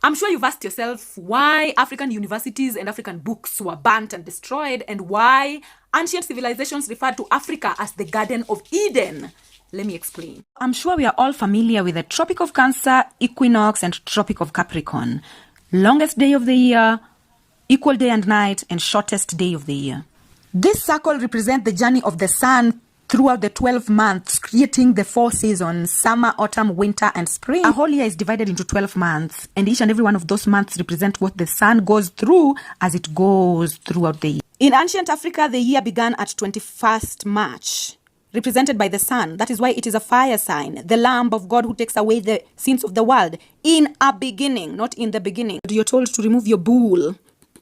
I'm sure you've asked yourself why African universities and African books were burnt and destroyed, and why ancient civilizations referred to Africa as the Garden of Eden. Let me explain. I'm sure we are all familiar with the Tropic of Cancer, Equinox, and Tropic of Capricorn. Longest day of the year, equal day and night, and shortest day of the year. This circle represents the journey of the sun throughout the 12 months, creating the 4 seasons: summer, autumn, winter, and spring. A whole year is divided into 12 months, and each and every one of those months represent what the sun goes through as it goes throughout the year. In ancient Africa, the year began at 21st March, represented by the sun. That is why it is a fire sign, the Lamb of God who takes away the sins of the world. In a beginning, not in the beginning. You're told to remove your bull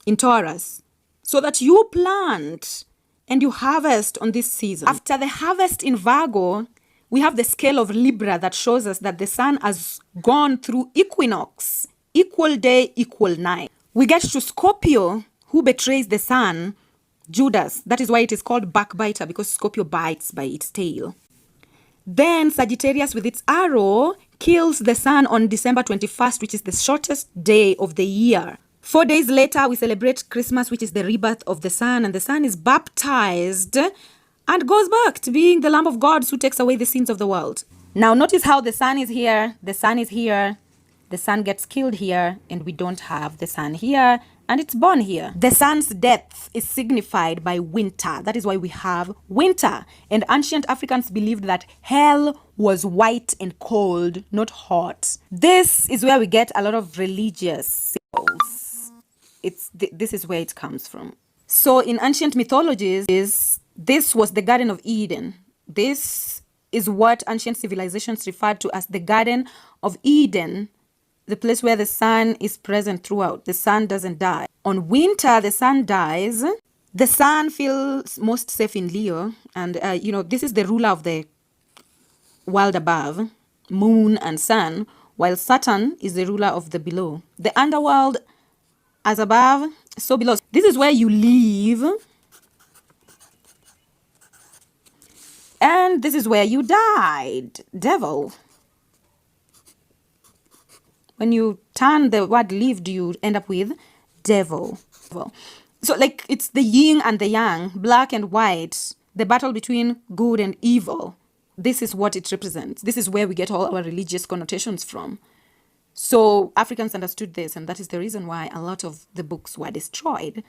in Taurus so that you plant and you harvest on this season. After the harvest in Virgo, we have the scale of Libra that shows us that the sun has gone through equinox, equal day, equal night. We get to Scorpio, who betrays the sun, Judas. That is why it is called backbiter, because Scorpio bites by its tail. Then Sagittarius with its arrow kills the sun on December 21st, which is the shortest day of the year. 4 days later, we celebrate Christmas, which is the rebirth of the sun, and the sun is baptized and goes back to being the Lamb of God who takes away the sins of the world. Now notice how the sun is here, the sun is here, the sun gets killed here, and we don't have the sun here, and it's born here. The sun's death is signified by winter. That is why we have winter. And ancient Africans believed that hell was white and cold, not hot. This is where we get a lot of religious symbols. This is where it comes from. So in ancient mythologies, this was the Garden of Eden. This is what ancient civilizations referred to as the Garden of Eden, the place where the sun is present throughout. The sun doesn't die. On winter, the sun dies. The sun feels most safe in Leo. And, this is the ruler of the world above, moon and sun, while Saturn is the ruler of the below. The underworld, as above, so below. This is where you live. And this is where you died. Devil. When you turn the word lived, you end up with devil. So it's the yin and the yang, black and white, the battle between good and evil. This is what it represents. This is where we get all our religious connotations from. So Africans understood this, and that is the reason why a lot of the books were destroyed.